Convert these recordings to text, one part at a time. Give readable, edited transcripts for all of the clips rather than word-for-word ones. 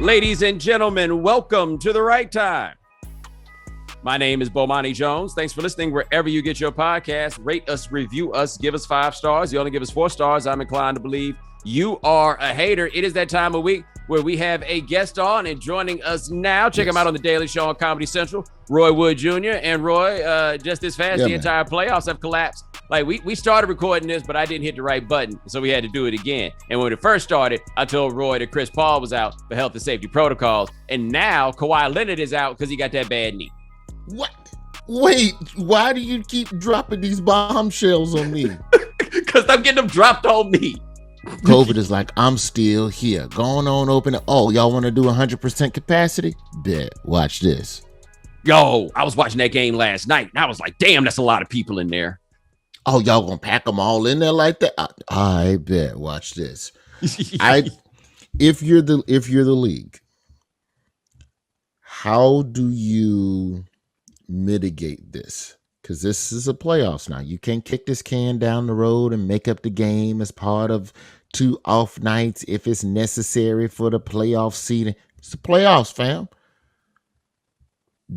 Ladies and gentlemen, welcome to The Right Time. My name is Bomani Jones. Thanks for listening wherever you get your podcast. Rate us, review us, give us 5 stars. You only give us 4 stars. I'm inclined to believe you are a hater. It is that time of week where we have a guest on, and joining us now, check him out on The Daily Show on Comedy Central, Roy Wood Jr. And Roy, just this fast, the entire playoffs have collapsed. Like, we started recording this, but I didn't hit the right button, so we had to do it again. And when it first started, I told Roy that Chris Paul was out for health and safety protocols, and now Kawhi Leonard is out because he got that bad knee. What? Wait, why do you keep dropping these bombshells on me? Because I'm getting them dropped on me. COVID is like, I'm still here. Going on, open it. Oh, y'all want to do 100% capacity? Bet. Watch this. Yo, I was watching that game last night, and I was like, damn, that's a lot of people in there. Oh, y'all gonna pack them all in there like that? I bet. Watch this. If you're the league, how do you mitigate this? Because this is a playoffs now. You can't kick this can down the road and make up the game as part of 2 off nights if it's necessary for the playoff seeding. It's the playoffs, fam.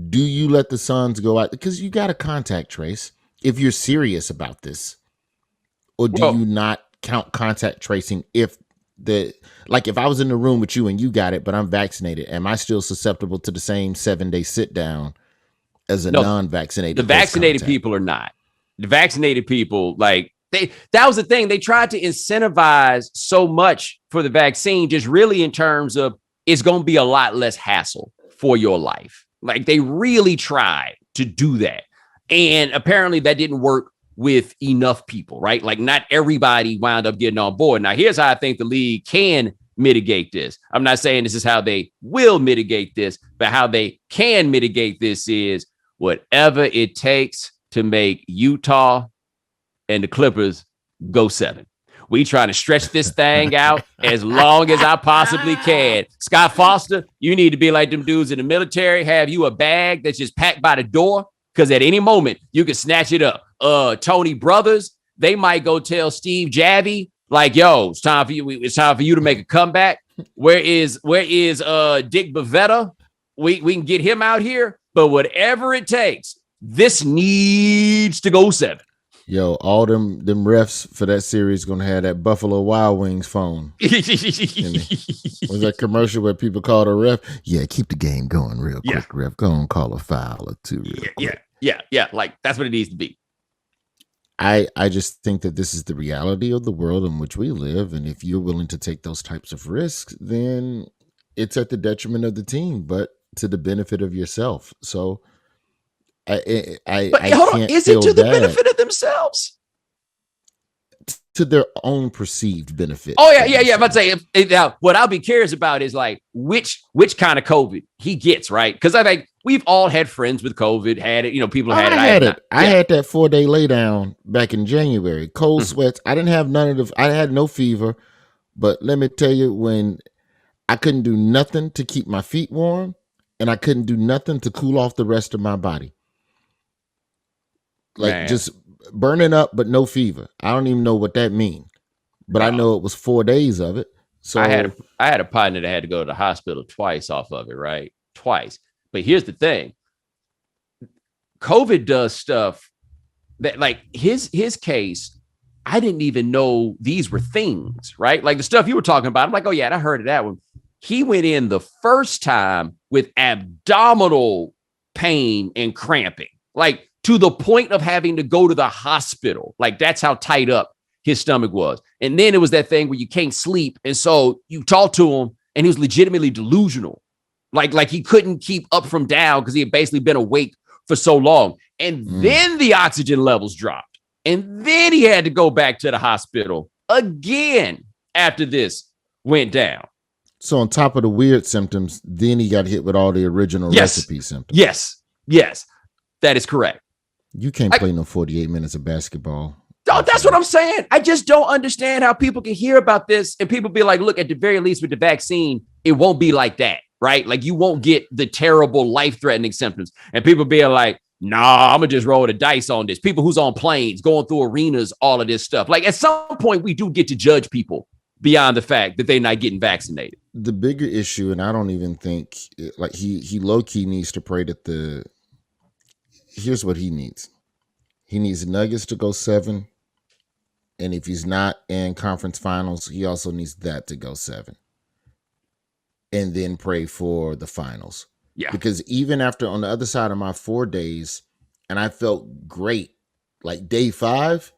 Do you let the Suns go out? Because you got to contact trace if you're serious about this. Or do you not count contact tracing if if I was in the room with you and you got it, but I'm vaccinated, am I still susceptible to the same 7-day sit down as a non-vaccinated? The vaccinated people are not. The vaccinated people, that was the thing. They tried to incentivize so much for the vaccine, just really in terms of it's going to be a lot less hassle for your life. Like, they really tried to do that. And apparently that didn't work with enough people, right? Like, not everybody wound up getting on board. Now, here's how I think the league can mitigate this. I'm not saying this is how they will mitigate this, but how they can mitigate this is whatever it takes to make Utah and the Clippers go 7. We trying to stretch this thing out as long as I possibly can. Scott Foster, you need to be like them dudes in the military, have you a bag that's just packed by the door, because at any moment you can snatch it up. Tony Brothers, they might go tell Steve Javy, like, yo, it's time for you to make a comeback. Where is Dick Bavetta? We can get him out here, but whatever it takes, this needs to go 7. Yo, all them refs for that series gonna have that Buffalo Wild Wings phone. Was that commercial where people called a ref? Yeah, keep the game going real quick, ref. Go on, call a foul or 2 real quick. Yeah. Like, that's what it needs to be. I just think that this is the reality of the world in which we live, and if you're willing to take those types of risks, then it's at the detriment of the team, but to the benefit of yourself. So hold on, is it to the benefit of themselves? To their own perceived benefit. Oh yeah. But say now, what I'll be curious about is like which kind of COVID he gets, right? Because I think we've all had friends with COVID, had it. People had it. I had that 4-day lay down back in January. Cold sweats. I didn't have none of the. I had no fever, but let me tell you, when I couldn't do nothing to keep my feet warm, and I couldn't do nothing to cool off the rest of my body. Like, just burning up, but no fever. I don't even know what that means, but I know it was 4 days of it. So I had a partner that had to go to the hospital twice off of it, right? Twice. But here's the thing. COVID does stuff that, like, his case, I didn't even know these were things, right? Like the stuff you were talking about. I'm like, oh yeah, I heard of that one. He went in the first time with abdominal pain and cramping, like to the point of having to go to the hospital. Like, that's how tight up his stomach was. And then it was that thing where you can't sleep. And so you talk to him and he was legitimately delusional. Like he couldn't keep up from down because he had basically been awake for so long. And then the oxygen levels dropped. And then he had to go back to the hospital again after this went down. So on top of the weird symptoms, then he got hit with all the original recipe symptoms. Yes, that is correct. You can't play no 48 minutes of basketball. Oh, that's what I'm saying. I just don't understand how people can hear about this and people be like, look, at the very least with the vaccine, it won't be like that, right? Like, you won't get the terrible life-threatening symptoms. And people be like, nah, I'm going to just roll the dice on this. People who's on planes, going through arenas, all of this stuff. Like, at some point, we do get to judge people beyond the fact that they're not getting vaccinated. the bigger issue, and I don't even think like he low key needs to pray that here's what he needs. He needs Nuggets to go 7, and if he's not in conference finals, he also needs that to go 7, and then pray for the finals. Yeah. Because even after on the other side of my 4 days, and I felt great, like day 5,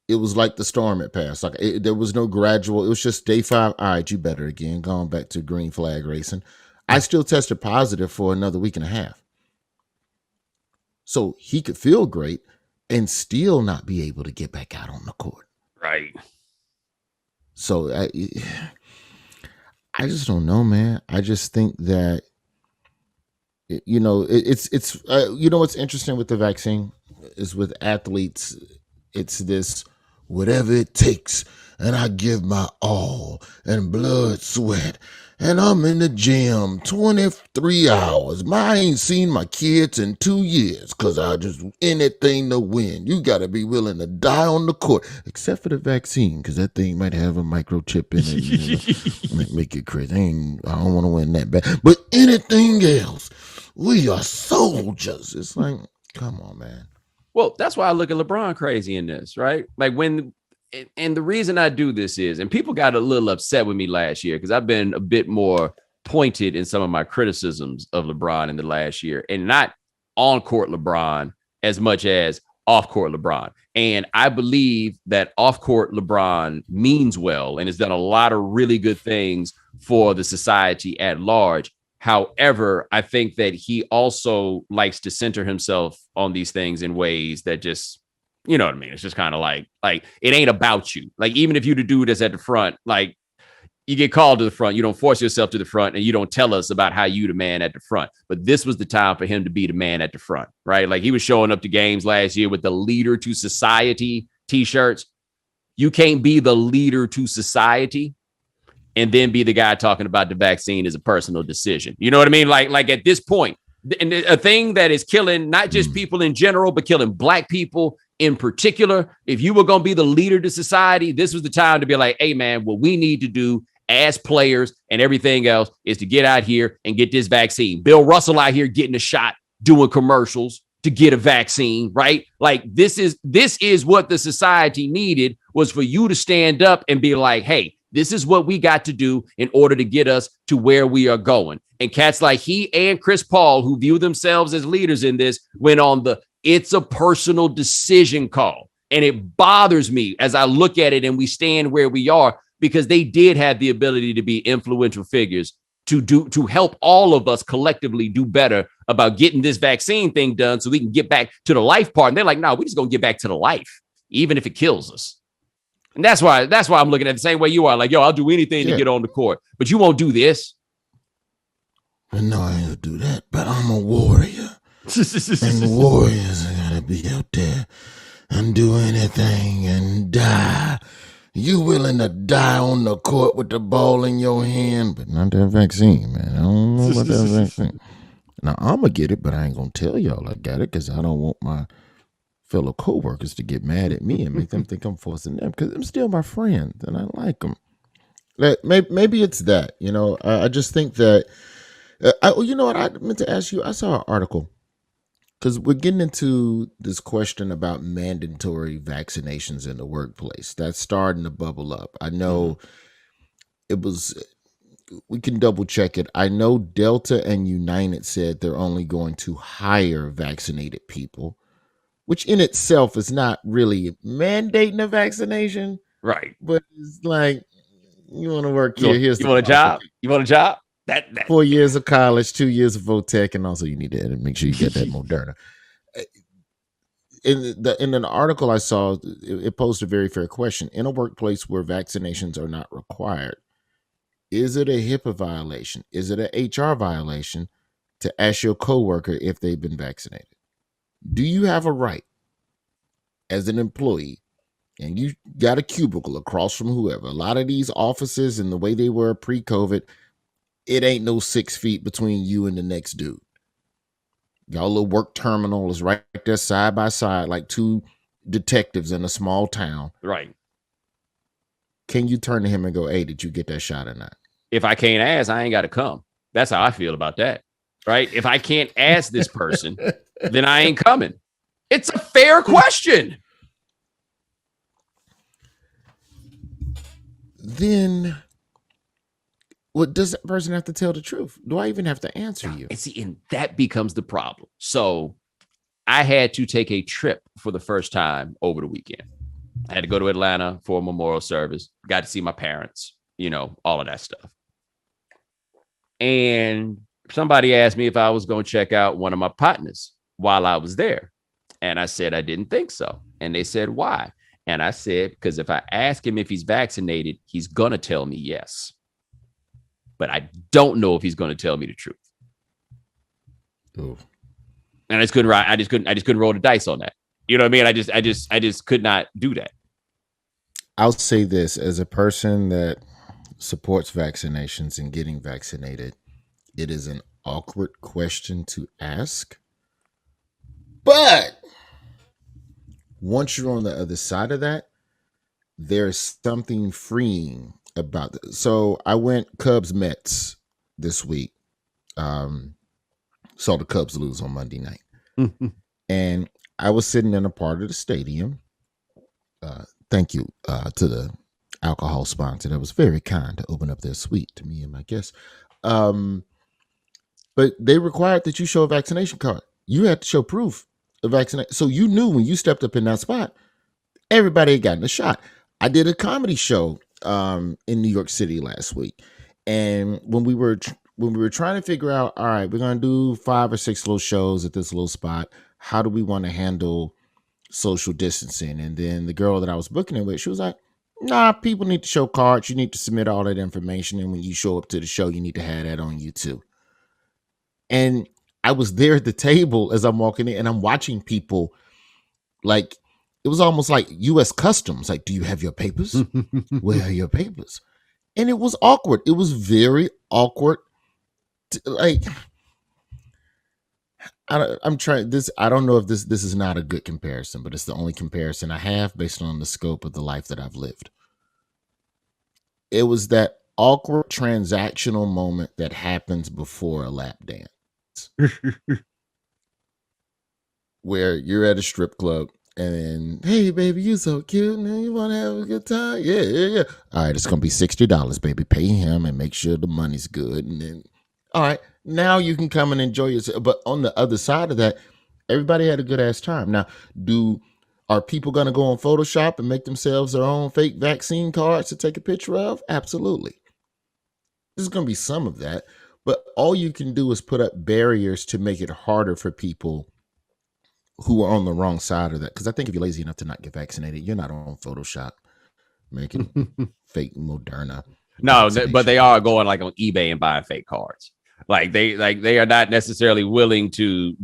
it was like the storm had passed. Like there was no gradual. It was just day 5. All right, you better again. Going back to green flag racing. I still tested positive for another week and a half. So he could feel great and still not be able to get back out on the court. Right. So I just don't know, man. I just think that, it's what's interesting with the vaccine is with athletes, it's this whatever it takes, and I give my all and blood, sweat, and I'm in the gym 23 hours. I ain't seen my kids in 2 years because I just anything to win. You got to be willing to die on the court, except for the vaccine, because that thing might have a microchip in it. Make it crazy. I don't want to win that bad. But anything else, we are soldiers. It's like, come on, man. Well, that's why I look at LeBron crazy in this, right? Like and the reason I do this is, and people got a little upset with me last year because I've been a bit more pointed in some of my criticisms of LeBron in the last year, and not on court LeBron as much as off court LeBron. And I believe that off court LeBron means well and has done a lot of really good things for the society at large. However, I think that he also likes to center himself on these things in ways that just, you know what I mean? It's just kind of like it ain't about you. Like, even if you the dude that's at the front, like you get called to the front, you don't force yourself to the front and you don't tell us about how you the man at the front. But this was the time for him to be the man at the front, right? Like he was showing up to games last year with the leader to society t-shirts. You can't be the leader to society and then be the guy talking about the vaccine as a personal decision. You know what I mean? Like at this point, and a thing that is killing not just people in general, but killing Black people in particular. If you were going to be the leader to society, this was the time to be like, hey, man, what we need to do as players and everything else is to get out here and get this vaccine. Bill Russell out here getting a shot, doing commercials to get a vaccine, right? Like this is what the society needed, was for you to stand up and be like, hey, this is what we got to do in order to get us to where we are going. And cats like he and Chris Paul, who view themselves as leaders in this, went on it's a personal decision call. And it bothers me as I look at it and we stand where we are, because they did have the ability to be influential figures to help all of us collectively do better about getting this vaccine thing done so we can get back to the life part. And they're like, no, we're just going to get back to the life, even if it kills us. And that's why I'm looking at it the same way you are. Like, yo, I'll do anything to get on the court, but you won't do this. No, I ain't do that, but I'm a warrior. And the warriors gotta be out there and do anything and die. You willing to die on the court with the ball in your hand, but not that vaccine, man. I don't know about that vaccine. Now, I'm going to get it, but I ain't going to tell y'all I got it because I don't want my fellow coworkers to get mad at me and make them think I'm forcing them, because I'm still my friend and I like them. Maybe it's that, I just think that, you know what I meant to ask you? I saw an article, because we're getting into this question about mandatory vaccinations in the workplace. That's starting to bubble up. I know we can double check it. I know Delta and United said they're only going to hire vaccinated people, which in itself is not really mandating a vaccination. Right. But it's like, you want to work here. You want a job? You want a job? That 4 years of college, 2 years of Votech, and also you need to make sure you get that Moderna. In an article I saw, it posed a very fair question. In a workplace where vaccinations are not required, is it a HIPAA violation? Is it an HR violation to ask your coworker if they've been vaccinated? Do you have a right as an employee, and you got a cubicle across from whoever? A lot of these offices and the way they were pre-COVID, it ain't no 6 feet between you and the next dude. Y'all little work terminal is right there side by side, like two detectives in a small town. Right. Can you turn to him and go, hey, did you get that shot or not? If I can't ask, I ain't got to come. That's how I feel about that. Right? If I can't ask this person, then I ain't coming. It's a fair question. Then what does that person have to tell the truth? Do I even have to answer you? And see, and that becomes the problem. So I had to take a trip for the first time over the weekend. I had to go to Atlanta for a memorial service. Got to see my parents, all of that stuff. And somebody asked me if I was going to check out one of my partners while I was there. And I said, I didn't think so. And they said, why? And I said, because if I ask him if he's vaccinated, he's going to tell me yes. But I don't know if he's going to tell me the truth. Ooh. And I just couldn't roll the dice on that. You know what I mean? I just could not do that. I'll say this as a person that supports vaccinations and getting vaccinated. It is an awkward question to ask. But once you're on the other side of that, there's something freeing about it. So I went Cubs Mets this week. Saw the Cubs lose on Monday night. And I was sitting in a part of the stadium. Thank you to the alcohol sponsor that was very kind to open up their suite to me and my guests. But they required that you show a vaccination card. You had to show proof of vaccination. So you knew when you stepped up in that spot, everybody had gotten a shot. I did a comedy show in New York City last week. And when we were trying to figure out, all right, we're going to do 5 or 6 little shows at this little spot. How do we want to handle social distancing? And then the girl that I was booking it with, she was like, nah, people need to show cards. You need to submit all that information. And when you show up to the show, you need to have that on you too. And I was there at the table as I'm walking in and I'm watching people like, it was almost like U.S. Customs. Like, do you have your papers? Where are your papers? And it was awkward. It was very awkward. I'm trying this. I don't know if this is not a good comparison, but it's the only comparison I have based on the scope of the life that I've lived. It was that awkward transactional moment that happens before a lap dance. Where you're at a strip club and hey baby, you so cute and you want to have a good time. Yeah. All right, it's gonna be $60, baby. Pay him and make sure the money's good. And then all right, now you can come and enjoy yourself. But on the other side of that, everybody had a good ass time. Now, are people gonna go on Photoshop and make themselves their own fake vaccine cards to take a picture of? Absolutely. There's gonna be some of that. But all you can do is put up barriers to make it harder for people who are on the wrong side of that. Because I think if you're lazy enough to not get vaccinated, you're not on Photoshop making fake Moderna. No, but they are going like on eBay and buying fake cards. Like they are not necessarily willing to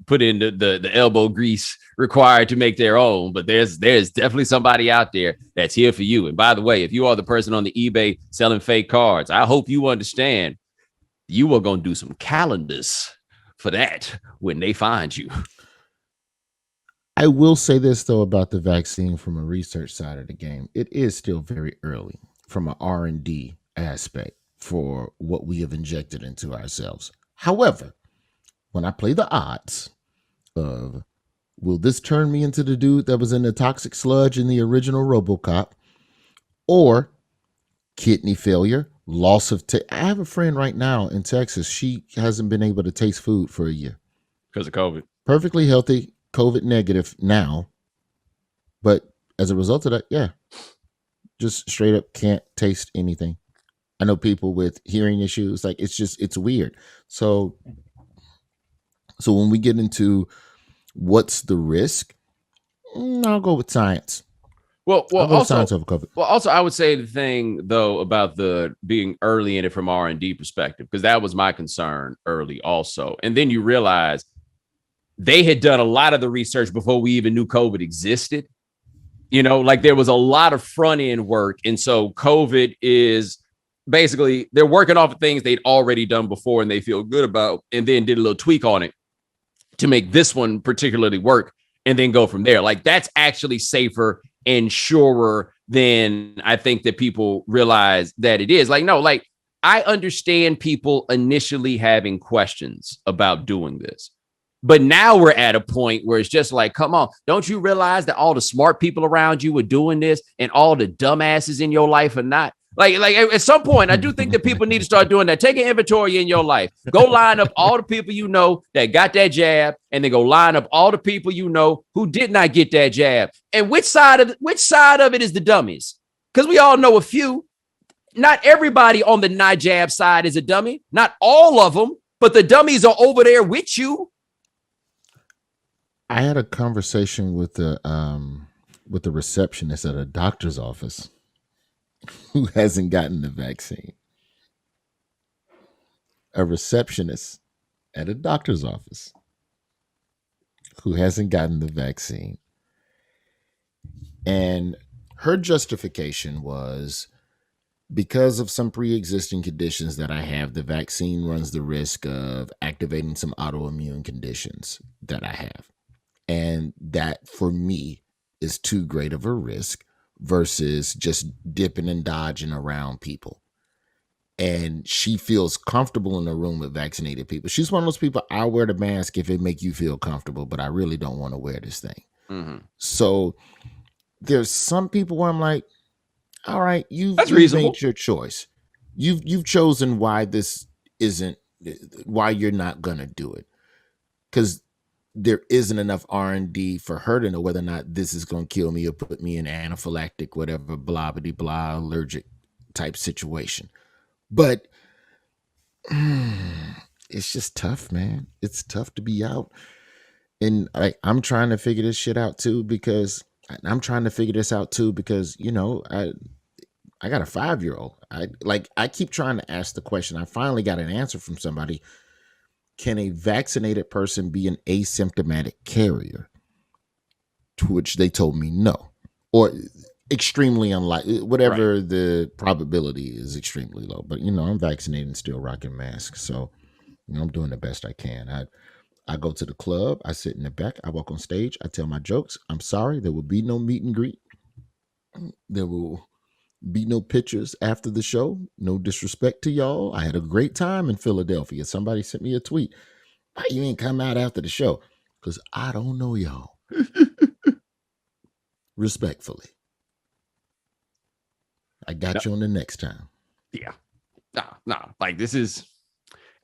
put in the elbow grease required to make their own. But there's definitely somebody out there that's here for you. And by the way, if you are the person on the eBay selling fake cards, I hope you understand you are going to do some calendars for that when they find you. I will say this, though, about the vaccine from a research side of the game. It is still very early from an R&D aspect for what we have injected into ourselves. However, when I play the odds of will this turn me into the dude that was in the toxic sludge in the original RoboCop, or kidney failure, loss of taste. I have a friend right now in Texas. She hasn't been able to taste food for a year. Because of COVID. Perfectly healthy, COVID negative now. But as a result of that, yeah, just straight up can't taste anything. I know people with hearing issues. Like, it's weird. So when we get into what's the risk, I'll go with science. Well, also, I would say the thing though about the being early in it from R&D perspective, because that was my concern early also. And then you realize they had done a lot of the research before we even knew COVID existed. Like there was a lot of front end work. And so COVID is basically they're working off of things they'd already done before and they feel good about, and then did a little tweak on it to make this one particularly work and then go from there. Like that's actually safer and surer than I think that people realize that it is. Like, no, like I understand people initially having questions about doing this. But now we're at a point where it's just like, come on, don't you realize that all the smart people around you are doing this and all the dumbasses in your life are not? Like at some point, I do think that people need to start doing that. Take an inventory in your life. Go line up all the people you know that got that jab, and then go line up all the people you know who did not get that jab. And which side of it is the dummies? Because we all know a few. Not everybody on the not jab side is a dummy. Not all of them, but the dummies are over there with you. I had a conversation with the receptionist at a doctor's office who hasn't gotten the vaccine. A receptionist at a doctor's office who hasn't gotten the vaccine. And her justification was, because of some pre-existing conditions that I have, the vaccine runs the risk of activating some autoimmune conditions that I have. And that, for me, is too great of a risk versus just dipping and dodging around people. And she feels comfortable in a room with vaccinated people. She's one of those people, I wear the mask if it make you feel comfortable, but I really don't want to wear this thing. Mm-hmm. So there's some people where I'm like, all right, you've made your choice. You've chosen why you're not going to do it. Because there isn't enough R&D for her to know whether or not this is going to kill me or put me in anaphylactic, whatever, blah, blah, blah, allergic type situation. But it's just tough, man. It's tough to be out. And I'm trying to figure this shit out too, because I got a 5-year-old. I keep trying to ask the question. I finally got an answer from somebody. Can a vaccinated person be an asymptomatic carrier? To which they told me no, or extremely unlikely, whatever right. The probability is extremely low. But, I'm vaccinated and still rocking masks. So, I'm doing the best I can. I go to the club. I sit in the back. I walk on stage. I tell my jokes. I'm sorry. There will be no meet and greet. There will be no pictures after the show. No disrespect to y'all. I had a great time in Philadelphia. Somebody sent me a tweet. Why you ain't come out after the show? Because I don't know y'all. Respectfully. I got you on the next time. Yeah. No. Like, this is,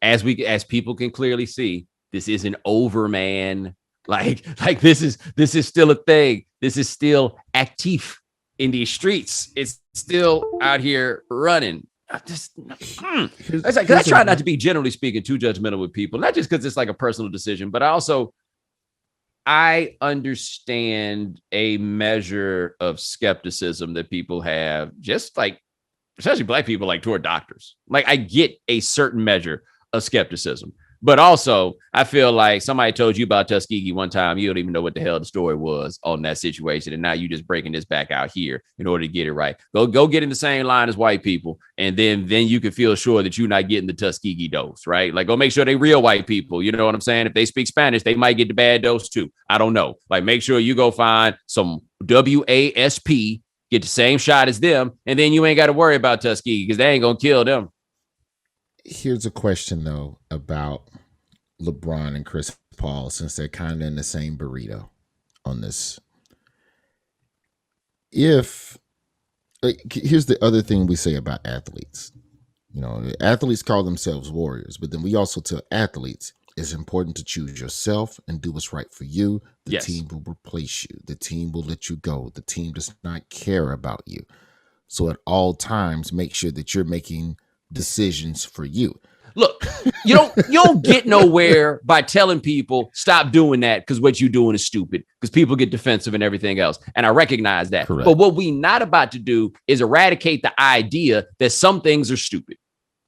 as people can clearly see, this isn't over, man. Like this is still a thing. This is still active in these streets. It's still out here running. I try not to be, generally speaking, too judgmental with people, not just because it's like a personal decision, but I understand a measure of skepticism that people have, just like, especially Black people, like toward doctors. Like, I get a certain measure of skepticism. But also, I feel like somebody told you about Tuskegee one time. You don't even know what the hell the story was on that situation. And now you just breaking this back out here in order to get it right. Go get in the same line as white people. And then you can feel sure that you're not getting the Tuskegee dose, right? Like, go make sure they real white people. You know what I'm saying? If they speak Spanish, they might get the bad dose too. I don't know. Like, make sure you go find some WASP, get the same shot as them. And then you ain't got to worry about Tuskegee because they ain't going to kill them. Here's a question, though, about LeBron and Chris Paul, since they're kind of in the same burrito on this. Here's the other thing we say about athletes. Athletes call themselves warriors, but then we also tell athletes it's important to choose yourself and do what's right for you. The team will replace you. The team will let you go. The team does not care about you. So at all times, make sure that you're making decisions for you. Look, you don't get nowhere by telling people stop doing that because what you're doing is stupid, because people get defensive and everything else. And I recognize that. Correct. But what we not about to do is eradicate the idea that some things are stupid.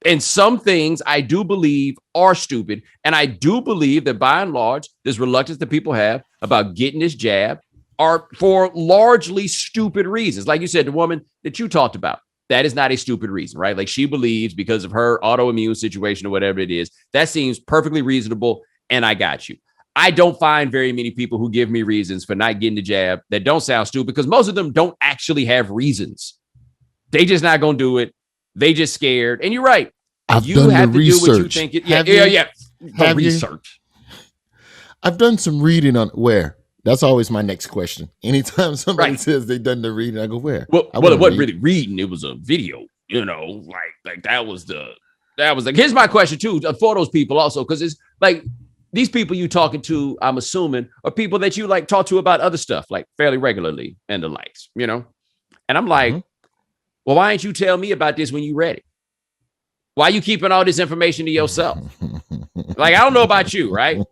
And some things I do believe are stupid. And I do believe that by and large, this reluctance that people have about getting this jab are for largely stupid reasons. Like you said, the woman that you talked about. That is not a stupid reason, right? Like, she believes because of her autoimmune situation or whatever it is, that seems perfectly reasonable. And I got you. I don't find very many people who give me reasons for not getting the jab that don't sound stupid, because most of them don't actually have reasons. They just not going to do it. They just scared. And you're right. I've You done the have to do what you research. think. Have you? The Have you? research. I've done some reading on where. That's always my next question. Anytime somebody Right. says they've done the reading, I go, where? Well, I it wouldn't wasn't read. really reading. It was a video, like that was like, here's my question too, for those people also, because it's like these people you talking to, I'm assuming, are people that you like talk to about other stuff, like fairly regularly and the likes, And I'm like, well, why didn't you tell me about this when you read it? Why are you keeping all this information to yourself? Like, I don't know about you, right?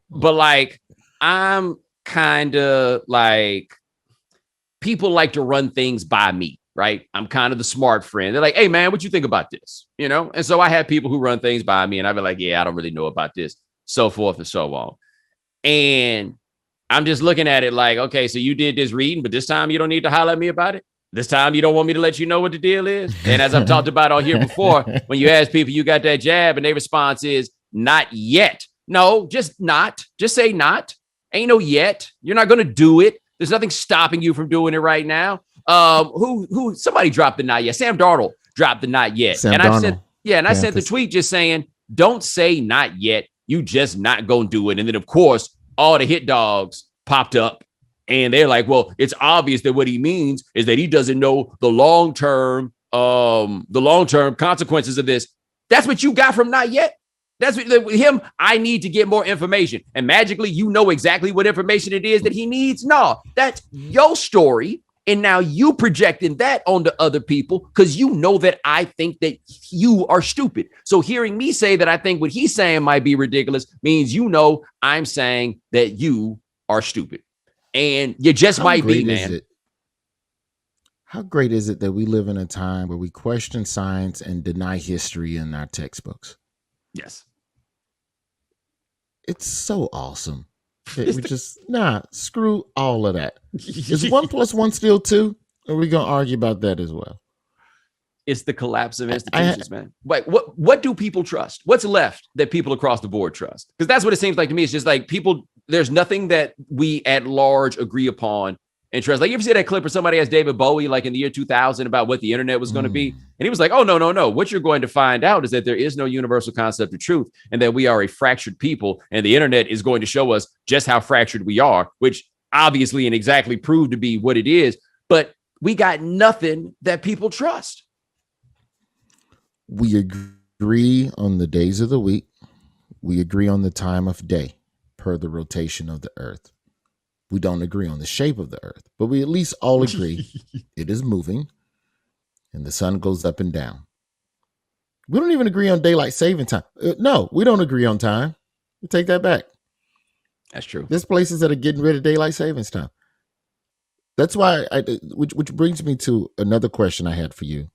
But like, I'm kind of like, people like to run things by me, right? I'm kind of the smart friend. They're like, hey, man, what you think about this? And so I have people who run things by me, and I'd be like, yeah, I don't really know about this, so forth and so on. And I'm just looking at it like, okay, so you did this reading, but this time you don't need to holler at me about it. This time you don't want me to let you know what the deal is. And as I've talked about on here before, when you ask people, you got that jab, and their response is not yet. No, just not. Just say not. Ain't no yet. You're not going to do it. There's nothing stopping you from doing it right now. Somebody dropped the not yet. Sam Darnold dropped the not yet. I sent the tweet just saying, don't say not yet. You just not going to do it. And then, of course, all the hit dogs popped up, and they're like, well, it's obvious that what he means is that he doesn't know the long-term consequences of this. That's what you got from not yet. That's what him. I need to get more information, and magically, you know exactly what information it is that he needs. No, that's your story, and now you projecting that onto other people because you know that I think that you are stupid. So hearing me say that I think what he's saying might be ridiculous means I'm saying that you are stupid, and you just might be, man. How great is it that we live in a time where we question science and deny history in our textbooks? Yes. It's so awesome. We just, screw all of that. Is 1 + 1 still 2? Or are we going to argue about that as well? It's the collapse of institutions, man. Like, what do people trust? What's left that people across the board trust? Because that's what it seems like to me. It's just like people, there's nothing that we at large agree upon and trust. Like, you ever see that clip where somebody asked David Bowie, like in the year 2000, about what the internet was going to be? And he was like, oh, no. What you're going to find out is that there is no universal concept of truth, and that we are a fractured people, and the internet is going to show us just how fractured we are, which obviously and exactly proved to be what it is. But we got nothing that people trust. We agree on the days of the week. We agree on the time of day per the rotation of the earth. We don't agree on the shape of the earth, but we at least all agree it is moving and the sun goes up and down. We don't even agree on daylight saving time. No, we don't agree on time. We take that back. That's true. There's places that are getting rid of daylight savings time. That's why, which brings me to another question I had for you.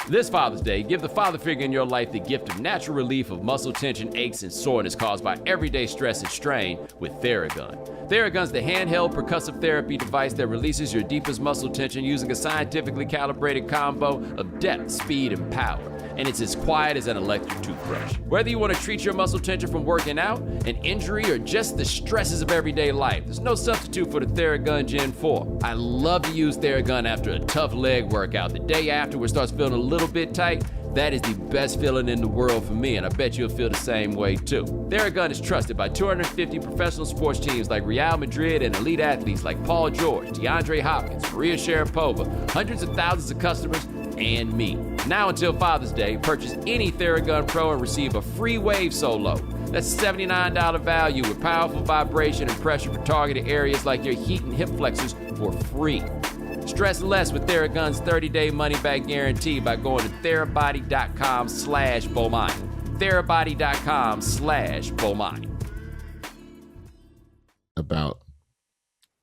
This Father's Day, give the father figure in your life the gift of natural relief of muscle tension, aches, and soreness caused by everyday stress and strain with Theragun. Theragun's the handheld percussive therapy device that releases your deepest muscle tension using a scientifically calibrated combo of depth, speed, and power. And it's as quiet as an electric toothbrush. Whether you want to treat your muscle tension from working out, an injury, or just the stresses of everyday life, there's no substitute for the Theragun Gen 4. I love to use Theragun after a tough leg workout. The day after, where it starts feeling a little bit tight, that is the best feeling in the world for me, and I bet you'll feel the same way too. Theragun is trusted by 250 professional sports teams like Real Madrid and elite athletes like Paul George, DeAndre Hopkins, Maria Sharapova, hundreds of thousands of customers, and me. Now until Father's Day, purchase any Theragun Pro and receive a free Wave Solo. That's a $79 value with powerful vibration and pressure for targeted areas like your heat and hip flexors for free. Stress less with Theragun's 30-day money-back guarantee by going to therabody.com/Bomani. Therabody.com/Bomani. About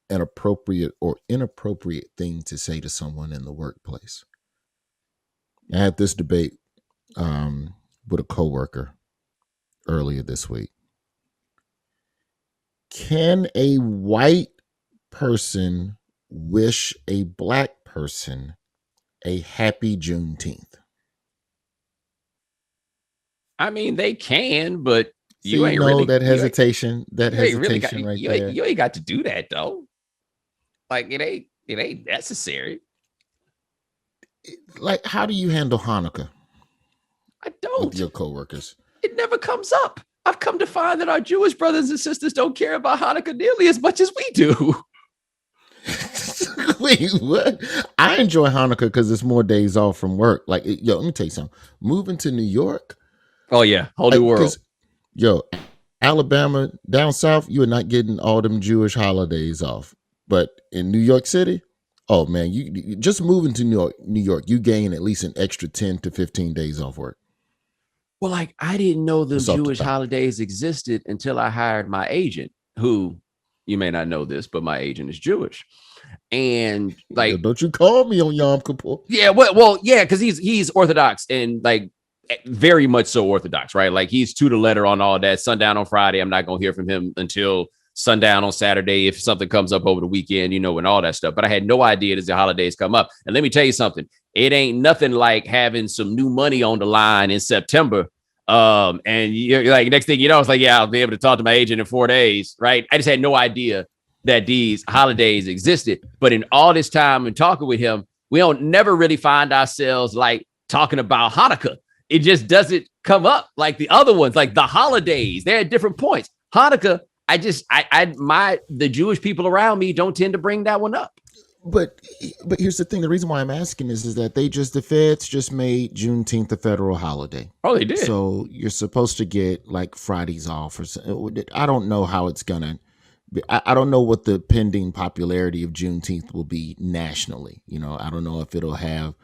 an appropriate or inappropriate thing to say to someone in the workplace. I had this debate with a coworker earlier this week. Can a white person wish a black person a happy Juneteenth? I mean, they can, but you so ain't know really that hesitation. That hesitation really right there. there. You ain't got to do that though. Like it ain't necessary. Like, how do you handle Hanukkah? I don't. With your coworkers. It never comes up. I've come to find that our Jewish brothers and sisters don't care about Hanukkah nearly as much as we do. Wait, what? I enjoy Hanukkah because it's more days off from work. Like, yo, let me tell you something. Moving to New York. Oh, yeah. Whole new world. Yo, Alabama, down south, you are not getting all them Jewish holidays off. But in New York City, oh, man, you just moving to New York, you gain at least an extra 10 to 15 days off work. Well, like, I didn't know the Jewish holidays existed until I hired my agent, who, you may not know this, but my agent is Jewish. And like, yo, don't you call me on Yom Kippur? Yeah, well, yeah, because he's Orthodox and like very much so Orthodox, right? Like he's to the letter on all that. Sundown on Friday, I'm not gonna hear from him until sundown on Saturday. If something comes up over the weekend, and all that stuff. But I had no idea as the holidays come up. And let me tell you something: it ain't nothing like having some new money on the line in September. And you're like, next thing you know, it's like, yeah, I'll be able to talk to my agent in 4 days, right? I just had no idea that these holidays existed. But in all this time and talking with him, we don't never really find ourselves like talking about Hanukkah. It just doesn't come up like the other ones, like the holidays. They're at different points. Hanukkah, the Jewish people around me don't tend to bring that one up. But here's the thing. The reason why I'm asking is that the feds just made Juneteenth a federal holiday. Oh, they did. So you're supposed to get like Fridays off or something. I don't know how it's gonna. I don't know what the pending popularity of Juneteenth will be nationally. I don't know if it'll have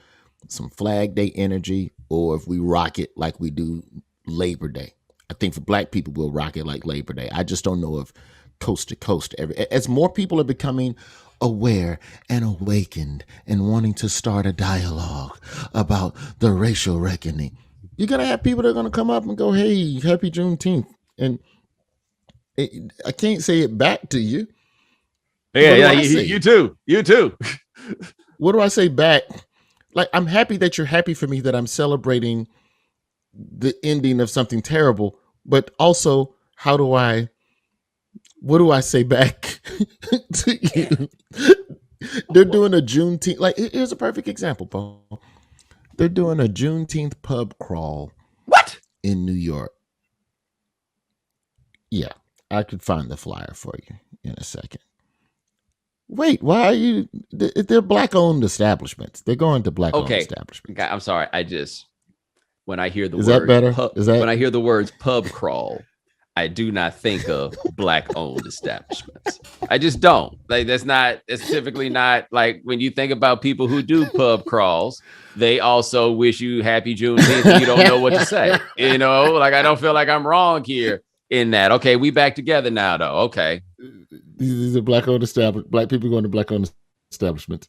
some Flag Day energy or if we rock it like we do Labor Day. I think for Black people, we'll rock it like Labor Day. I just don't know if coast to coast, as more people are becoming aware and awakened and wanting to start a dialogue about the racial reckoning, you're going to have people that are going to come up and go, hey, happy Juneteenth. And I can't say it back to you. Yeah, you too. What do I say back? Like, I'm happy that you're happy for me that I'm celebrating the ending of something terrible, but also what do I say back to you? They're doing a Juneteenth. Like, here's a perfect example, Paul. They're doing a Juneteenth pub crawl. What? In New York. Yeah, I could find the flyer for you in a second. Wait, why are you? They're Black-owned establishments. They're going to Black-owned establishments. I'm sorry. When I hear the word, that better? When I hear the words pub crawl, I do not think of Black-owned establishments. I just don't. Like, it's typically not like when you think about people who do pub crawls, they also wish you happy Juneteenth and you don't know what to say. Like, I don't feel like I'm wrong here in that. Okay, we back together now, though. Okay. These are Black-owned establishments. Black people going to Black-owned establishments.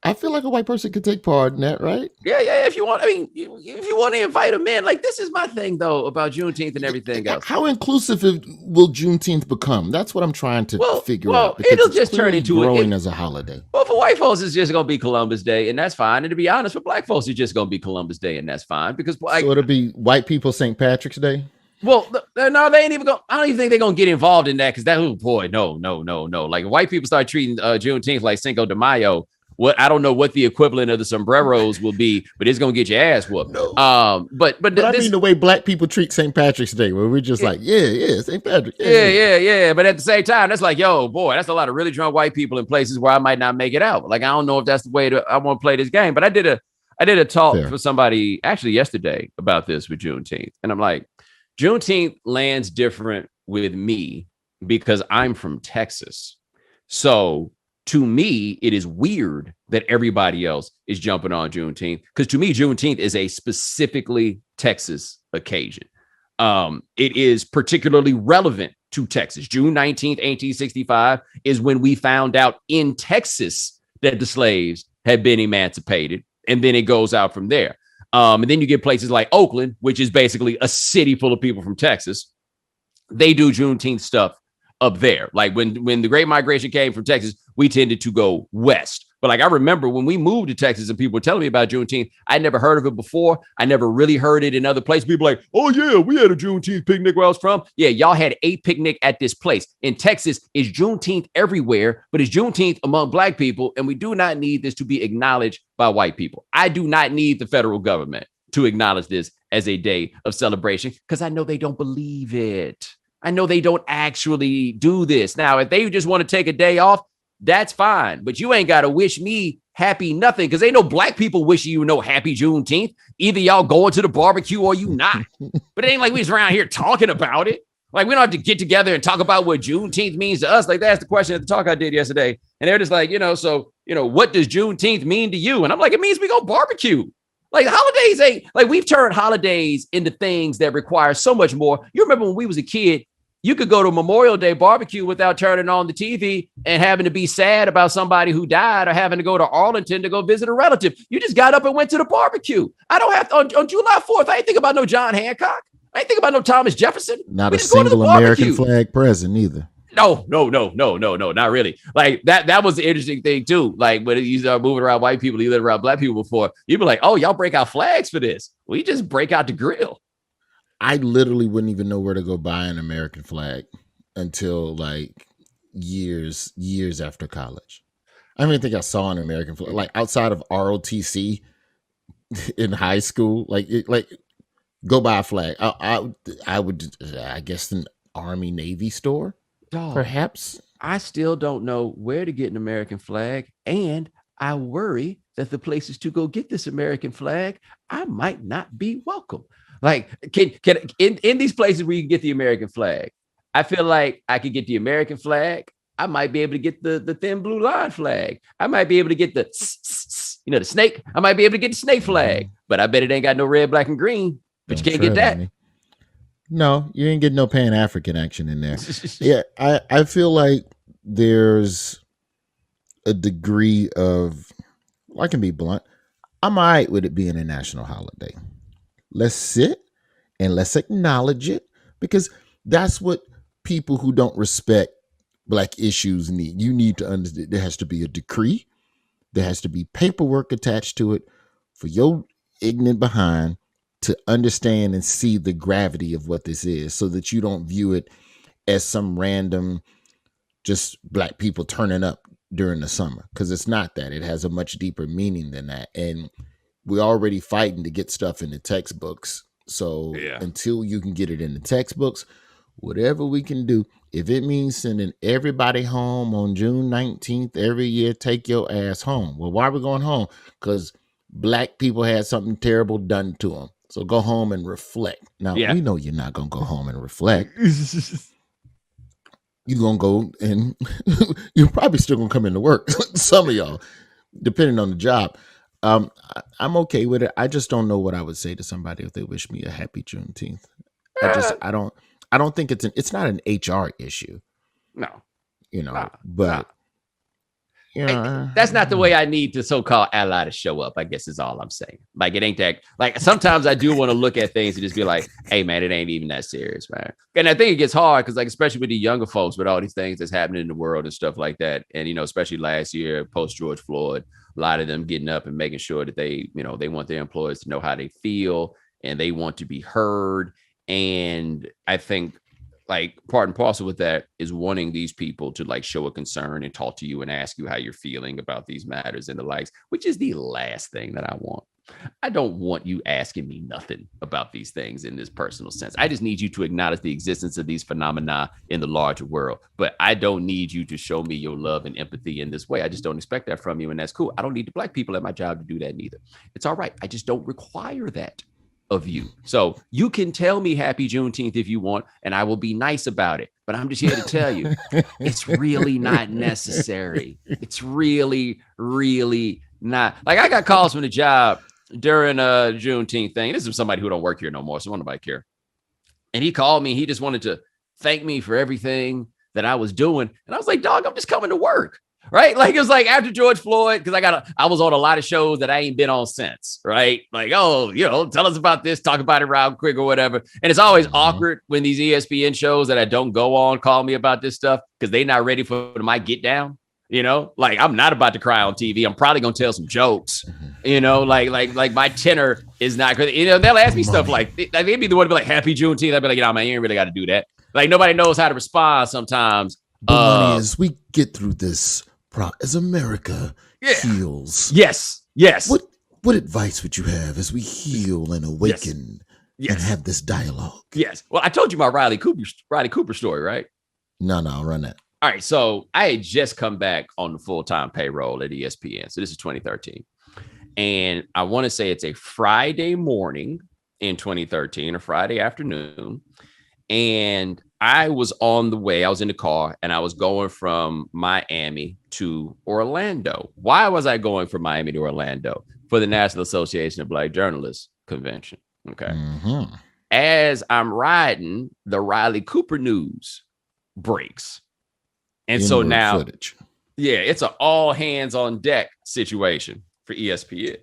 I feel like a white person could take part in that, right? Yeah. If you want, if you want to invite them in, like, this is my thing though about Juneteenth and everything else. How inclusive will Juneteenth become? That's what I'm trying to figure out. It'll just turn into growing as a holiday. Well, for white folks, it's just gonna be Columbus Day, and that's fine. And to be honest, for Black folks, it's just gonna be Columbus Day, and that's fine because so it'll be white people St. Patrick's Day. Well, no, they ain't even going. I don't even think they're gonna get involved in that because no. Like, if white people start treating Juneteenth like Cinco de Mayo. I don't know what the equivalent of the sombreros will be, but it's gonna get your ass whooped. No. But I mean the way Black people treat St. Patrick's Day, where we're just like, St. Patrick. Yeah. But at the same time, that's like, yo, boy, that's a lot of really drunk white people in places where I might not make it out. Like, I don't know if that's the way I want to play this game. But I did a talk for somebody actually yesterday about this with Juneteenth, and I'm like, Juneteenth lands different with me because I'm from Texas, so. To me, it is weird that everybody else is jumping on Juneteenth because to me, Juneteenth is a specifically Texas occasion. It is particularly relevant to Texas. June 19th, 1865 is when we found out in Texas that the slaves had been emancipated. And then it goes out from there. And then you get places like Oakland, which is basically a city full of people from Texas. They do Juneteenth stuff up there. Like when the Great Migration came from Texas, we tended to go west. But like, I remember when we moved to Texas and people were telling me about Juneteenth, I'd never heard of it before. I never really heard it in other places. People like, oh yeah, we had a Juneteenth picnic where I was from. Yeah, y'all had a picnic at this place. In Texas, it's Juneteenth everywhere, but it's Juneteenth among Black people. And we do not need this to be acknowledged by white people. I do not need the federal government to acknowledge this as a day of celebration because I know they don't believe it. I know they don't actually do this. Now, if they just want to take a day off, that's fine. But you ain't got to wish me happy nothing because ain't no black people wishing you no happy Juneteenth. Either y'all going to the barbecue or you not. But it ain't like we just around here talking about it. Like, we don't have to get together and talk about what Juneteenth means to us. Like, that's the question at the talk I did yesterday. And they're just like, what does Juneteenth mean to you? And I'm like, it means we go barbecue. Like, holidays ain't, like, we've turned holidays into things that require so much more. You remember when we was a kid, you could go to Memorial Day barbecue without turning on the TV and having to be sad about somebody who died or having to go to Arlington to go visit a relative. You just got up and went to the barbecue. I don't have to, on July 4th, I ain't think about no John Hancock. I ain't think about no Thomas Jefferson. Not a single American flag present either. No, not really. Like that was the interesting thing too. Like when you start moving around white people, you lived around black people before, you'd be like, oh, y'all break out flags for this. We just break out the grill. I literally wouldn't even know where to go buy an American flag until like years after college. I don't even think I saw an American flag, like outside of ROTC in high school, like go buy a flag. I would, I guess, an Army Navy store, perhaps. I still don't know where to get an American flag, and I worry that the places to go get this American flag, I might not be welcome. Like, can in these places where you can get the American flag, I feel like I could get the American flag. I might be able to get the thin blue line flag. I might be able to get the snake. I might be able to get the snake flag, but I bet it ain't got no red, black, and green. But you can't get that. Me. No, you ain't getting no Pan-African action in there. Yeah, I feel like there's a degree of, I can be blunt, I'm all right with it being a national holiday. Let's sit and let's acknowledge it, because that's what people who don't respect black issues need. You need to understand there has to be a decree. There has to be paperwork attached to it for your ignorant behind to understand and see the gravity of what this is, so that you don't view it as some random just black people turning up during the summer, because it's not that. It has a much deeper meaning than that. And we're already fighting to get stuff in the textbooks. So until you can get it in the textbooks, whatever we can do, if it means sending everybody home on June 19th every year, take your ass home. Well, why are we going home? Because black people had something terrible done to them. So go home and reflect. Now, we know you're not going to go home and reflect. You're going to go and you're probably still going to come into work. Some of y'all, depending on the job. I'm okay with it. I just don't know what I would say to somebody if they wish me a happy Juneteenth. I don't think it's not an HR issue. No, but that's not the way I need the so-called ally to show up, I guess is all I'm saying. Like, it ain't that, like, sometimes I do want to look at things and just be like, hey man, it ain't even that serious, man. And I think it gets hard because, like, especially with the younger folks, with all these things that's happening in the world and stuff like that. And, especially last year, post George Floyd, a lot of them getting up and making sure that they want their employees to know how they feel and they want to be heard. And I think, like, part and parcel with that is wanting these people to, like, show a concern and talk to you and ask you how you're feeling about these matters and the likes, which is the last thing that I want. I don't want you asking me nothing about these things in this personal sense. I just need you to acknowledge the existence of these phenomena in the larger world. But I don't need you to show me your love and empathy in this way. I just don't expect that from you. And that's cool. I don't need the black people at my job to do that neither. It's all right. I just don't require that of you. So you can tell me happy Juneteenth if you want, and I will be nice about it. But I'm just here to tell you, it's really not necessary. It's really, really not. Like, I got calls from the job during a Juneteenth thing. This is somebody who don't work here no more, so nobody care. And he called me. He just wanted to thank me for everything that I was doing. And I was like, dog, I'm just coming to work. Right. Like, it was like after George Floyd, because I was on a lot of shows that I ain't been on since. Right. Like, oh, tell us about this, talk about it real quick or whatever. And it's always awkward when these ESPN shows that I don't go on call me about this stuff because they're not ready for my get down. Like, I'm not about to cry on TV. I'm probably going to tell some jokes, like my tenor is not good. They'll ask me stuff like they'd be the one to be like, happy Juneteenth. I'd be like, man, you ain't really got to do that. Like, nobody knows how to respond sometimes. But as we get through this, as America heals. Yes. What advice would you have as we heal and awaken and have this dialogue? Yes. Well, I told you my Riley Cooper story, right? No, run that. All right. So I had just come back on the full-time payroll at ESPN. So this is 2013. And I want to say it's a Friday morning in 2013, a Friday afternoon. And I was on the way. I was in the car and I was going from Miami to Orlando. Why was I going from Miami to Orlando? For the National Association of Black Journalists convention. Okay. Mm-hmm. As I'm riding, the Riley Cooper news breaks. And so now, footage. Yeah, it's an all hands on deck situation for ESPN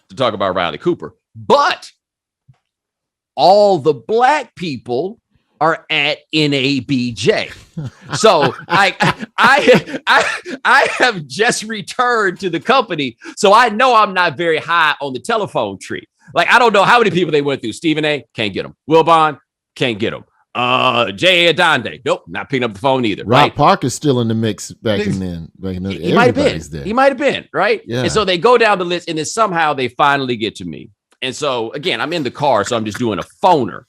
to talk about Riley Cooper. But all the black people are at NABJ. So I have just returned to the company. So I know I'm not very high on the telephone tree. Like, I don't know how many people they went through. Stephen A, can't get him. Will Bond, can't get him. J.A. Adonde, nope, not picking up the phone either. Rob Parker's still in the mix back in then. He might have been. There. He might have been, right? Yeah. And so they go down the list, and then somehow they finally get to me. And so, again, I'm in the car, so I'm just doing a phoner,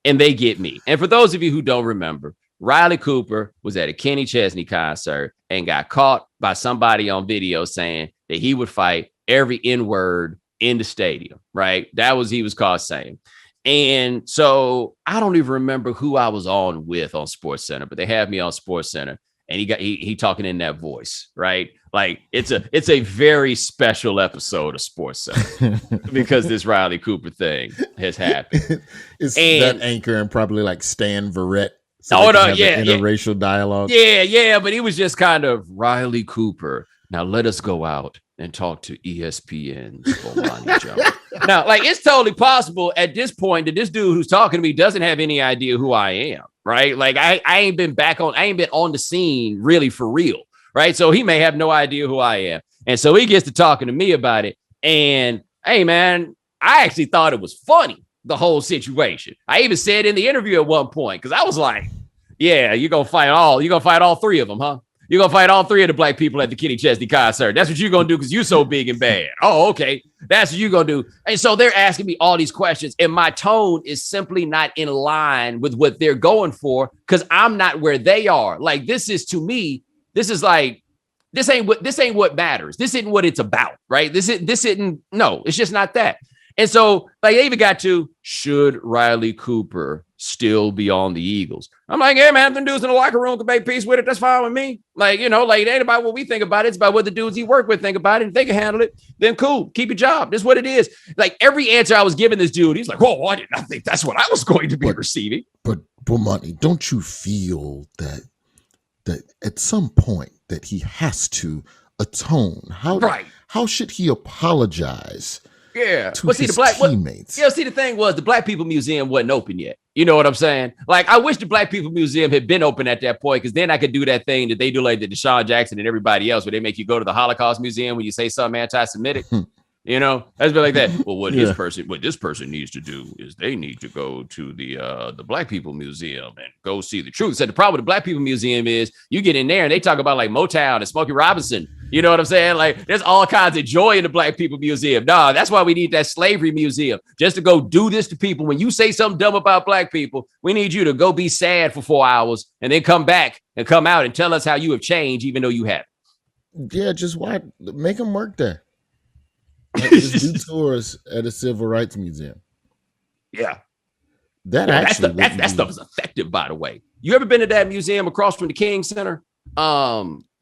and they get me. And for those of you who don't remember, Riley Cooper was at a Kenny Chesney concert and got caught by somebody on video saying that he would fight every N-word in the stadium, right? That was he was caught saying. And so I don't even remember who I was on with on SportsCenter, but they had me on SportsCenter, and he talking in that voice, right? Like it's a very special episode of SportsCenter because this Riley Cooper thing has happened. It's that anchor and probably like Stan Verrett. So interracial dialogue. Yeah, but he was just kind of Riley Cooper. Now let us go out and talk to ESPN's Bomani Jones. Now, like, it's totally possible at this point that this dude who's talking to me doesn't have any idea who I am, right? Like, I ain't been on the scene really for real, right? So he may have no idea who I am. And so he gets to talking to me about it. And hey, man, I actually thought it was funny, the whole situation. I even said in the interview at one point, because I was like, yeah, you're gonna fight all three of them, huh? You're going to fight all three of the black people at the Kenny Chesney concert. That's what you're going to do because you're so big and bad. Oh, okay. That's what you're going to do. And so they're asking me all these questions, and my tone is simply not in line with what they're going for because I'm not where they are. Like, this is, to me, this is like, this ain't what matters. This isn't what it's about, right? This isn't, no, it's just not that. And so, like, they even got to, should Riley Cooper still be on the Eagles? I'm like, yeah, man, them dudes in the locker room can make peace with it. That's fine with me. Like, it ain't about what we think about it. It's about what the dudes he work with think about it. If they can handle it, then cool. Keep your job. This is what it is. Like, every answer I was giving this dude, he's like, whoa, I did not think that's what I was going to be receiving. But Bomani, don't you feel that at some point that he has to atone? How should he apologize? Yeah. To his teammates. See, the thing was the Black People Museum wasn't open yet. You know what I'm saying? Like, I wish the Black People Museum had been open at that point, because then I could do that thing that they do like the Deshaun Jackson and everybody else, where they make you go to the Holocaust Museum when you say something anti-Semitic. That's been like that. Well, what this person needs to do is they need to go to the Black People Museum and go see the truth. So the problem with the Black People Museum is you get in there and they talk about like Motown and Smokey Robinson. You know what I'm saying? Like, there's all kinds of joy in the Black People Museum. Nah, that's why we need that slavery museum, just to go do this to people. When you say something dumb about Black people, we need you to go be sad for 4 hours and then come back and come out and tell us how you have changed, even though you haven't. Yeah, just why make them work there. Like, just do tours at a civil rights museum. Yeah. That stuff is effective, by the way. You ever been to that museum across from the King Center?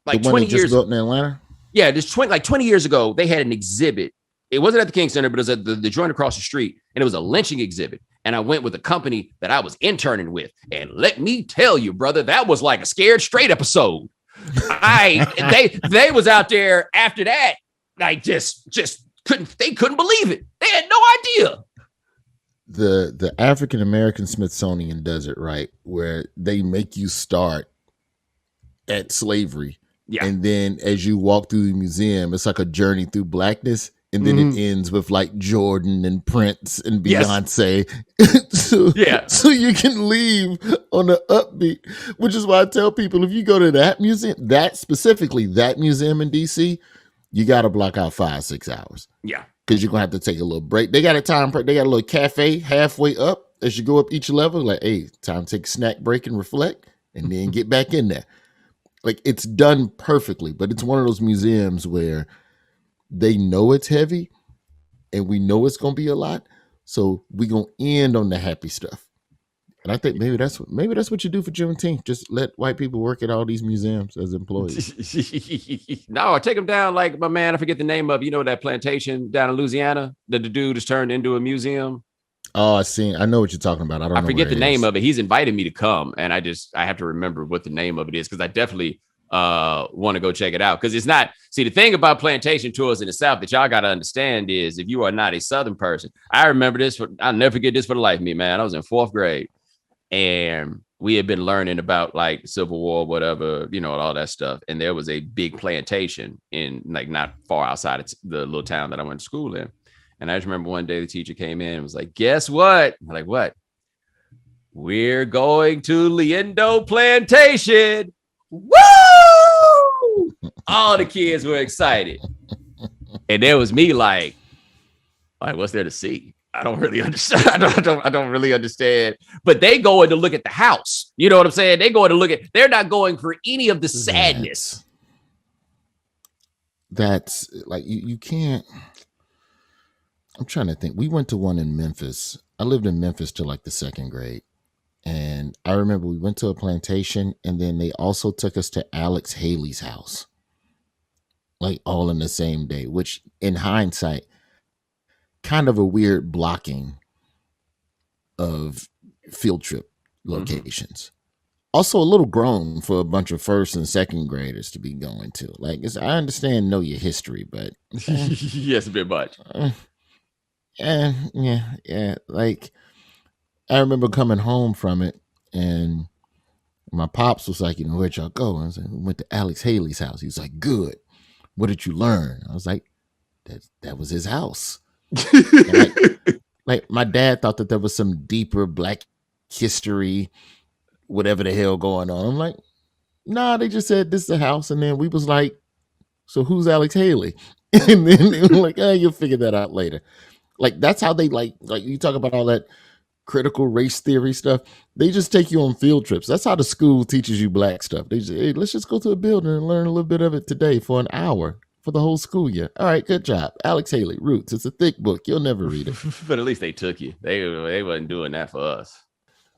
Like the 20 years years built in Atlanta? Yeah, 20 years ago, they had an exhibit. It wasn't at the King Center, but it was at the joint across the street, and it was a lynching exhibit. And I went with a company that I was interning with, and let me tell you, brother, that was like a Scared Straight episode. They was out there after that, like just couldn't believe it. They had no idea. The African American Smithsonian does it right, where they make you start at slavery. Yeah. And then as you walk through the museum, it's like a journey through blackness. And then it ends with like Jordan and Prince and Beyonce. Yes. so you can leave on an upbeat, which is why I tell people, if you go to that museum, that museum in DC, you got to block out 5-6 hours. Yeah. because you're gonna have to take a little break. They got a time. They got a little cafe halfway up as you go up each level. Like, hey, time to take a snack break and reflect, and then get back in there. Like, it's done perfectly, but it's one of those museums where they know it's heavy, and we know it's gonna be a lot, so we gonna end on the happy stuff. And I think maybe that's what you do for Juneteenth. Just let white people work at all these museums as employees. No, I take them down like my man. I forget the name of, that plantation down in Louisiana that the dude is turned into a museum. Oh, I know what you're talking about. I forget the name of it. He's invited me to come, and I have to remember what the name of it is, because I definitely want to go check it out. Because it's not. See, the thing about plantation tours in the South that y'all got to understand is, if you are not a Southern person, I remember this. I'll never forget this for the life of me, man. I was in 4th grade. And we had been learning about like Civil War, whatever, all that stuff. And there was a big plantation in like not far outside of the little town that I went to school in. And I just remember one day the teacher came in and was like, guess what? I'm like, what? We're going to Liendo Plantation. Woo! All the kids were excited. And there was me like, what's there to see? I don't really understand. I don't really understand. But they go in to look at the house. You know what I'm saying? They go in to look at. They're not going for any of the sadness. That's like you can't. I'm trying to think. We went to one in Memphis. I lived in Memphis till like the 2nd grade, and I remember we went to a plantation, and then they also took us to Alex Haley's house, like all in the same day. Which, in hindsight, kind of a weird blocking of field trip locations. Mm-hmm. Also a little grown for a bunch of 1st and 2nd graders to be going to. Like, I understand, know your history, but yes, a bit much. Yeah. Like, I remember coming home from it, and my pops was like, where'd y'all go? And I was like, we went to Alex Haley's house. He was like, good. What did you learn? I was like, that was his house. like my dad thought that there was some deeper Black history, whatever the hell going on. I'm like, nah, they just said this is the house. And then we was like, so who's Alex Haley? And then they were like, you'll figure that out later. Like, that's how they like you talk about all that critical race theory stuff. They just take you on field trips. That's how the school teaches you Black stuff. They just, hey, let's just go to a building and learn a little bit of it today for an hour. For the whole school year. All right, good job. Alex Haley, Roots. It's a thick book. You'll never read it. But at least they took you. They wasn't doing that for us.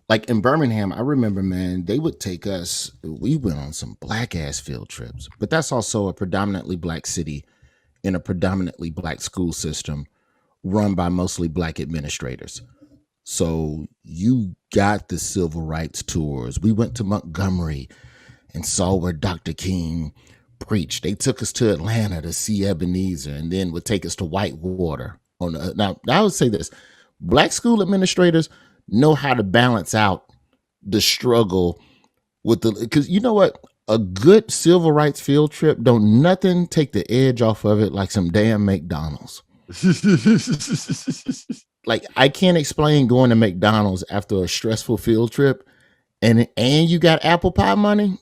Like in Birmingham, I remember, man, they would take us. We went on some Black ass field trips. But that's also a predominantly Black city in a predominantly Black school system run by mostly Black administrators. So you got the civil rights tours. We went to Montgomery and saw where Dr. King preach. They took us to Atlanta to see Ebenezer, and then would take us to Whitewater. Now, I would say this: Black school administrators know how to balance out the struggle with because you know what? A good civil rights field trip don't nothing take the edge off of it like some damn McDonald's. Like, I can't explain going to McDonald's after a stressful field trip, and you got apple pie money.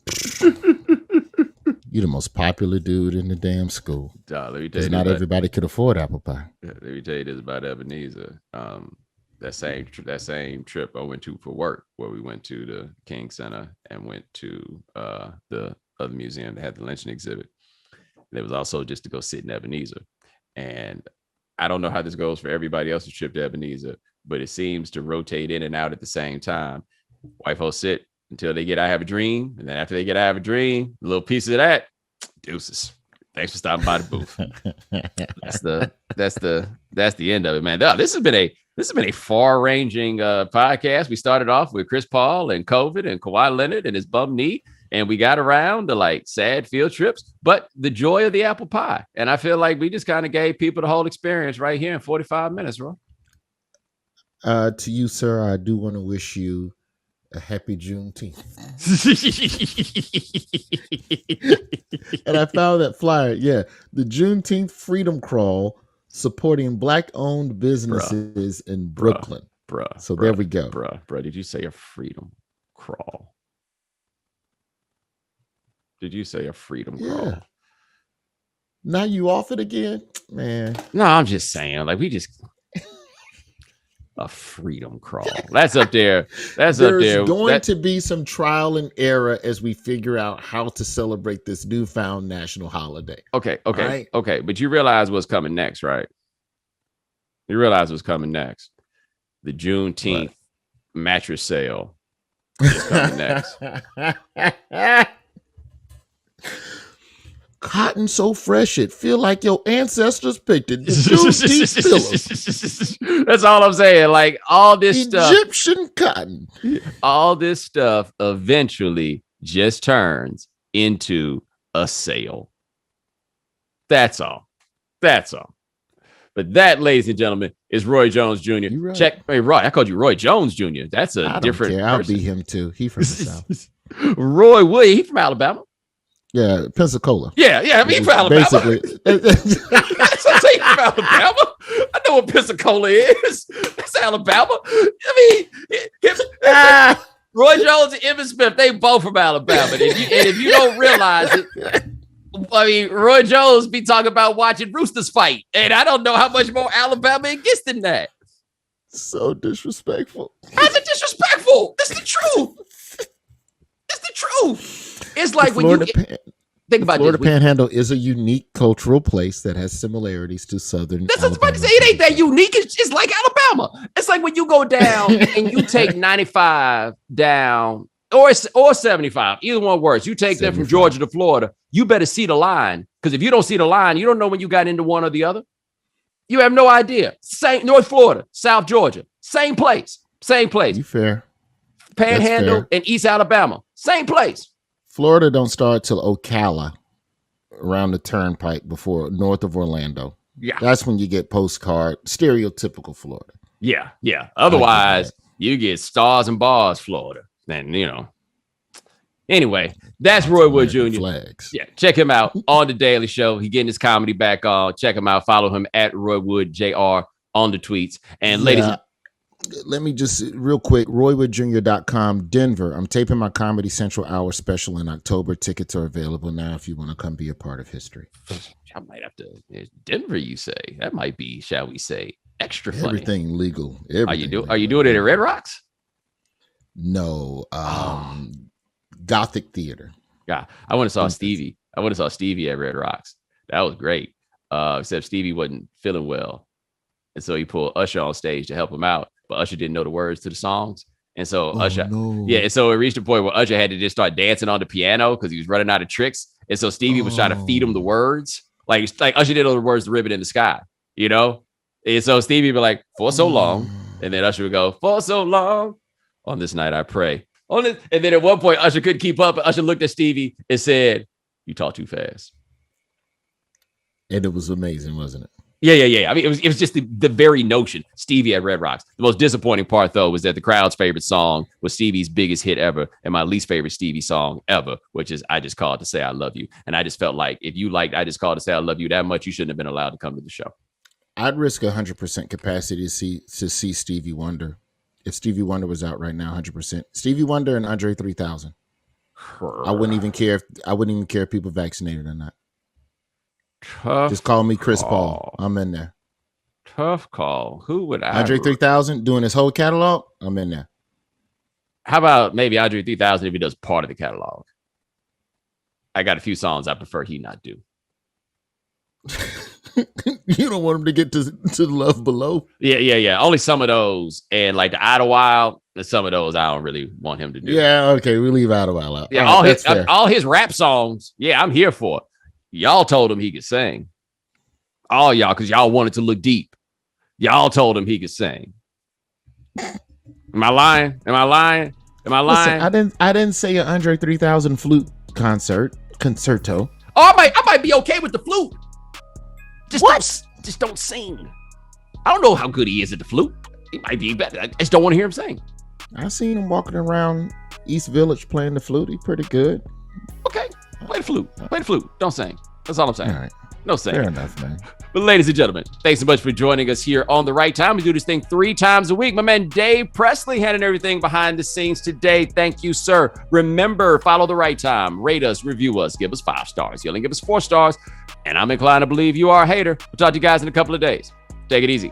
You're the most popular dude in the damn school. Let me tell you, not everybody could afford apple pie. Let me tell you this about Ebenezer. That same trip I went to for work, where we went to the King Center and went to the other museum that had the lynching exhibit. And it was also just to go sit in Ebenezer. And I don't know how this goes for everybody else's trip to Ebenezer, but it seems to rotate in and out at the same time. White folks sit until they get I Have a Dream, and then after they get I Have a Dream, a little piece of that, deuces. Thanks for stopping by the booth. That's the end of it, man. This has been a far-ranging podcast. We started off with Chris Paul and COVID and Kawhi Leonard and his bum knee, and we got around to like sad field trips, but the joy of the apple pie. And I feel like we just kind of gave people the whole experience right here in 45 minutes, bro. To you, sir, I do want to wish you a happy Juneteenth. And I found that flyer. Yeah. The Juneteenth Freedom Crawl supporting Black-owned businesses in Brooklyn. So there we go. Bruh, did you say a freedom crawl? Did you say a freedom crawl? Now you off it again, man. No, I'm just saying, like we just a freedom crawl. That's up there. There's going to be some trial and error as we figure out how to celebrate this newfound national holiday. Okay. Right? Okay. But you realize what's coming next, right? You realize what's coming next. The Juneteenth mattress sale is coming next. Cotton so fresh it feel like your ancestors picked it. That's all I'm saying. Like all this Egyptian cotton. All this stuff eventually just turns into a sale. That's all. But that, ladies and gentlemen, is Roy Jones Jr. Right. Check. Hey, Roy, I called you Roy Jones Jr. That's a different person. I'll be him too. He from the South. Roy Wood, he from Alabama. Yeah, Pensacola. Yeah. I mean, from Alabama. Basically. That's what I'm saying, from Alabama. I know what Pensacola is. That's Alabama. I mean, Roy Jones and Emmitt Smith, they both from Alabama. And if you don't realize it, I mean, Roy Jones be talking about watching Roosters fight. And I don't know how much more Alabama it gets than that. So disrespectful. How's it disrespectful? That's the truth. It's like when you think about Florida Panhandle is a unique cultural place that has similarities to Southern. That's what I was about to say. It ain't that unique. It's like Alabama. It's like when you go down and you take 95 down or 75. Either one works. You take them from Georgia to Florida. You better see the line, because if you don't see the line, you don't know when you got into one or the other. You have no idea. Same North Florida, South Georgia, same place. You fair. Panhandle and East Alabama, same place. Florida don't start till Ocala, around the turnpike before north of Orlando. Yeah, that's when you get postcard stereotypical Florida. Yeah. Otherwise, you get stars and bars, Florida. Then Anyway, that's Roy Wood Jr. Flags. Yeah, check him out on The Daily Show. He getting his comedy back on. Check him out. Follow him at Roy Wood Jr. on the tweets. And ladies, let me just real quick, RoyWoodJr.com, Denver. I'm taping my Comedy Central Hour special in October. Tickets are available now if you want to come be a part of history. I might have to. Denver, you say? That might be, shall we say, extra funny. Everything legal. Are you doing it at Red Rocks? No. Gothic Theater. Yeah, I went and saw Stevie. At Red Rocks. That was great. Except Stevie wasn't feeling well, and so he pulled Usher on stage to help him out. But Usher didn't know the words to the songs, and so and so it reached a point where Usher had to just start dancing on the piano because he was running out of tricks. And so Stevie was trying to feed him the words, like Usher didn't know the words to "Ribbon in the Sky," And so Stevie would be like, "For so long," and then Usher would go, "For so long, on this night I pray." And then at one point, Usher couldn't keep up. And Usher looked at Stevie and said, "You talk too fast." And it was amazing, wasn't it? Yeah. I mean, it was just the very notion. Stevie at Red Rocks. The most disappointing part, though, was that the crowd's favorite song was Stevie's biggest hit ever, and my least favorite Stevie song ever, which is "I Just Called to Say I Love You." And I just felt like if you liked "I Just Called to Say I Love You" that much, you shouldn't have been allowed to come to the show. I'd risk 100% capacity to see Stevie Wonder. If Stevie Wonder was out right now, 100%. Stevie Wonder and Andre 3000. I wouldn't even care if people vaccinated or not. Just call me Chris Paul. I'm in there. Tough call. Who would I? Andre 3000 doing his whole catalog. I'm in there. How about maybe Andre 3000 if he does part of the catalog? I got a few songs I prefer he not do. You don't want him to get to Love Below? Yeah. Only some of those. And like the Idlewild, and some of those I don't really want him to do. Yeah, okay. We leave Idlewild out. Yeah, all his rap songs. Yeah, I'm here for it. Y'all told him he could sing. All y'all, because y'all wanted to look deep. Y'all told him he could sing. Am I lying? Listen, I didn't say an Andre 3000 flute concerto. Oh, I might be okay with the flute. Just don't sing. I don't know how good he is at the flute. He might be better. I just don't want to hear him sing. I seen him walking around East Village playing the flute. He's pretty good. Okay, play the flute. Don't sing. That's all I'm saying. All right. No singing. Fair enough, man. But ladies and gentlemen, thanks so much for joining us here on The Right Time. We do this thing 3 times a week. My man Dave Presley handling everything behind the scenes today. Thank you, sir. Remember, follow The Right Time. Rate us, review us, give us 5 stars. You only give us 4 stars. And I'm inclined to believe you are a hater. We'll talk to you guys in a couple of days. Take it easy.